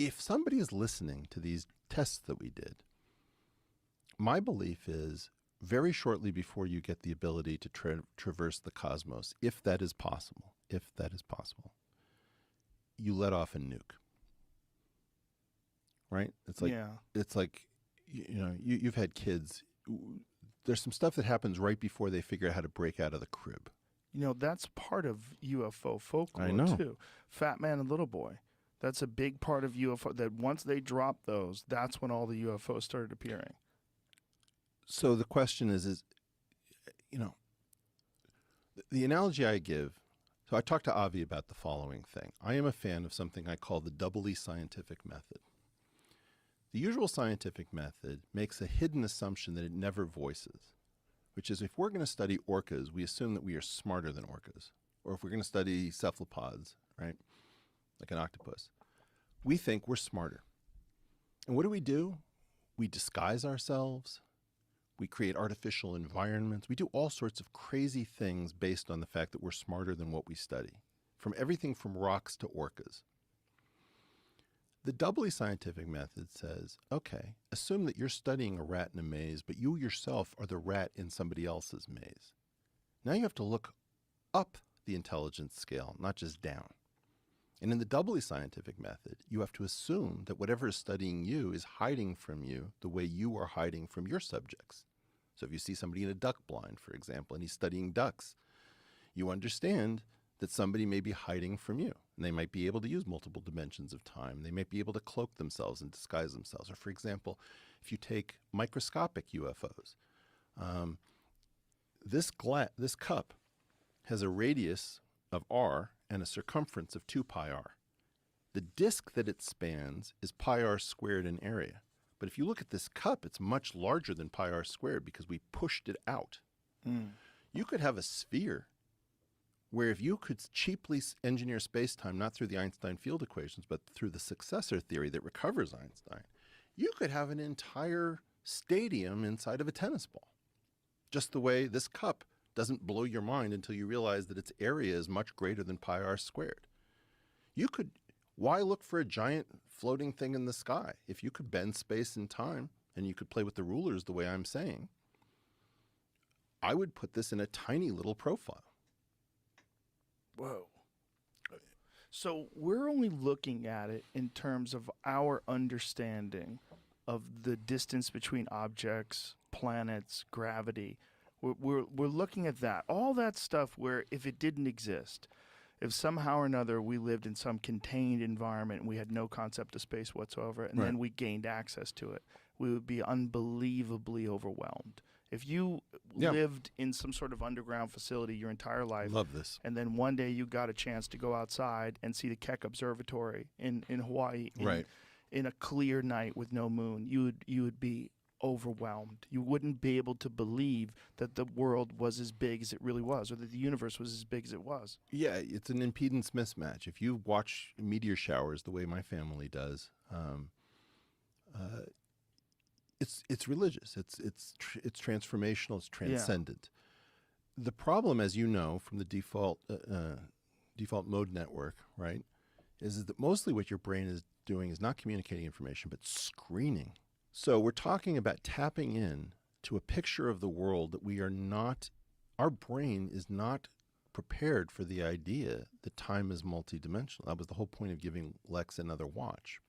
if somebody is listening to these tests that we did, my belief is very shortly before you get the ability to traverse the cosmos, if that is possible, you let off a nuke. Right? It's like, you've had kids. There's some stuff that happens right before they figure out how to break out of the crib. That's part of UFO folklore, I know. too. Fat Man and Little Boy. That's a big part of UFO, that once they dropped those, that's when all the UFOs started appearing. So the question is, the analogy I give, so I talked to Avi about the following thing. I am a fan of something I call the doubly scientific method. The usual scientific method makes a hidden assumption that it never voices, which is if we're going to study orcas, we assume that we are smarter than orcas. Or if we're going to study cephalopods, right, like an octopus, we think we're smarter. And what do? We disguise ourselves. We create artificial environments. We do all sorts of crazy things based on the fact that we're smarter than what we study, from everything from rocks to orcas. The doubly scientific method says, okay, assume that you're studying a rat in a maze, but you yourself are the rat in somebody else's maze. Now you have to look up the intelligence scale, not just down. And in the doubly scientific method, you have to assume that whatever is studying you is hiding from you the way you are hiding from your subjects. So if you see somebody in a duck blind, for example, and he's studying ducks, you understand that somebody may be hiding from you. And they might be able to use multiple dimensions of time. They might be able to cloak themselves and disguise themselves. Or for example, if you take microscopic UFOs, this cup has a radius of r and a circumference of 2 pi r. The disk that it spans is pi r squared in area. But if you look at this cup, it's much larger than pi r squared because we pushed it out. You could have a sphere where if you could cheaply engineer space-time, not through the Einstein field equations, but through the successor theory that recovers Einstein, you could have an entire stadium inside of a tennis ball. Just the way this cup doesn't blow your mind until you realize that its area is much greater than pi r squared. Why look for a giant floating thing in the sky? If you could bend space and time and you could play with the rulers the way I'm saying, I would put this in a tiny little profile. Whoa. So we're only looking at it in terms of our understanding of the distance between objects, planets, gravity. We're looking at that. All that stuff where if it didn't exist, if somehow or another we lived in some contained environment and we had no concept of space whatsoever, and then we gained access to it, we would be unbelievably overwhelmed. If you lived in some sort of underground facility your entire life, love this, and then one day you got a chance to go outside and see the Keck Observatory in Hawaii in a clear night with no moon, you would be overwhelmed. You wouldn't be able to believe that the world was as big as it really was, or that the universe was as big as it was. Yeah, it's an impedance mismatch. If you watch meteor showers the way my family does, it's religious. It's transformational. It's transcendent. Yeah. The problem, as you know, from the default mode network, right, is that mostly what your brain is doing is not communicating information, but screening. So we're talking about tapping in to a picture of the world that we are not, our brain is not prepared for the idea that time is multidimensional. That was the whole point of giving Lex another watch.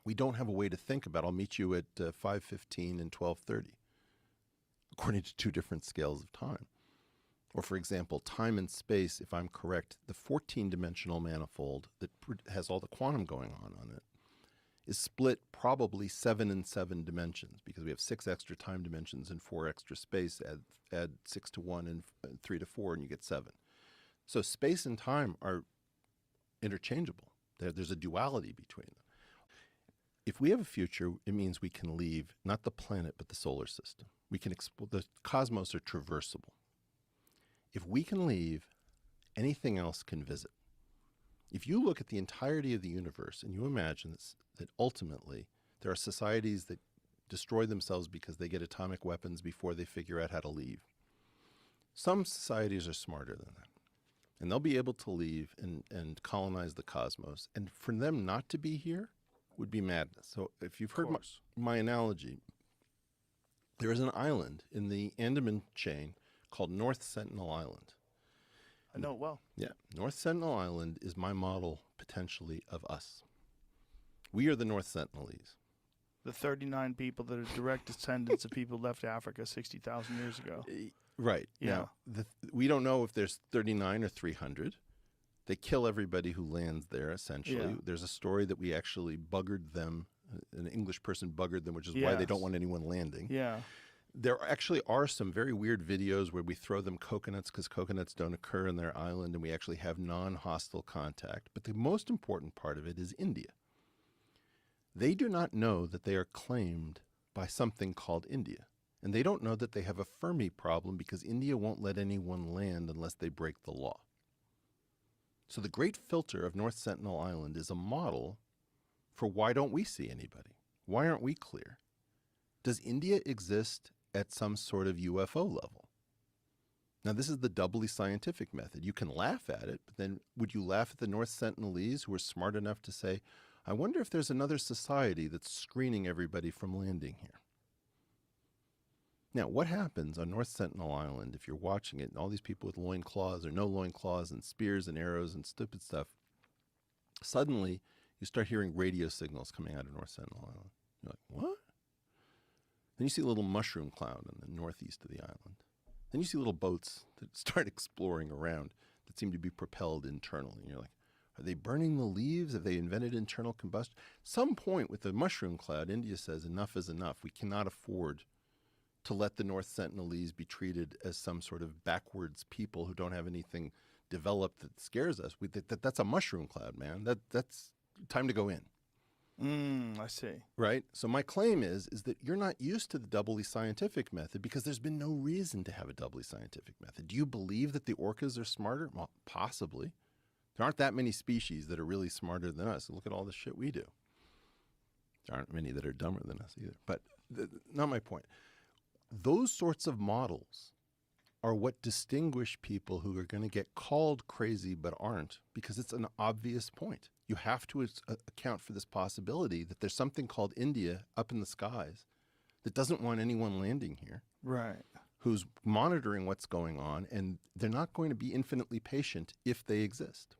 We don't have a way to think about, I'll meet you at 5:15 and 12:30, according to two different scales of time. Or for example, time and space, if I'm correct, the 14-dimensional manifold that has all the quantum going on it, is split probably 7 and 7 dimensions because we have 6 extra time dimensions and 4 extra space. Add 6 to 1 and 3 to 4 and you get 7. So space and time are interchangeable. There's a duality between them. If we have a future, it means we can leave not the planet but the solar system. We can explore, the cosmos are traversable. If we can leave, anything else can visit. If you look at the entirety of the universe and you imagine that ultimately there are societies that destroy themselves because they get atomic weapons before they figure out how to leave. Some societies are smarter than that. and they'll be able to leave and colonize the cosmos. And for them not to be here would be madness. So if you've heard my analogy, there is an island in the Andaman chain called North Sentinel Island. I know it well. Yeah. North Sentinel Island is my model, potentially, of us. We are the North Sentinelese. The 39 people that are direct descendants of people who left Africa 60,000 years ago. Right. Yeah. Now, we don't know if there's 39 or 300. They kill everybody who lands there, essentially. Yeah. There's a story that we actually buggered them. An English person buggered them, which is why they don't want anyone landing. Yeah. There actually are some very weird videos where we throw them coconuts because coconuts don't occur in their island, and we actually have non-hostile contact. But the most important part of it is India. They do not know that they are claimed by something called India. And they don't know that they have a Fermi problem because India won't let anyone land unless they break the law. So the great filter of North Sentinel Island is a model for why don't we see anybody? Why aren't we clear? Does India exist at some sort of UFO level? Now, this is the doubly scientific method. You can laugh at it, but then would you laugh at the North Sentinelese who are smart enough to say, I wonder if there's another society that's screening everybody from landing here? Now, what happens on North Sentinel Island if you're watching it and all these people with loincloths or no loincloths and spears and arrows and stupid stuff, suddenly you start hearing radio signals coming out of North Sentinel Island. You're like, what? Then you see a little mushroom cloud in the northeast of the island. Then you see little boats that start exploring around that seem to be propelled internally. And you're like, are they burning the leaves? Have they invented internal combustion? Some point with the mushroom cloud, India says enough is enough. We cannot afford to let the North Sentinelese be treated as some sort of backwards people who don't have anything developed that scares us. That's a mushroom cloud, man. That's time to go in. I see. Right? So my claim is that you're not used to the doubly scientific method because there's been no reason to have a doubly scientific method. Do you believe that the orcas are smarter? Well, possibly. There aren't that many species that are really smarter than us. Look at all the shit we do. There aren't many that are dumber than us either. But not my point. Those sorts of models are what distinguish people who are going to get called crazy but aren't, because it's an obvious point. You have to account for this possibility that there's something called India up in the skies that doesn't want anyone landing here. Right. Who's monitoring what's going on, and they're not going to be infinitely patient if they exist.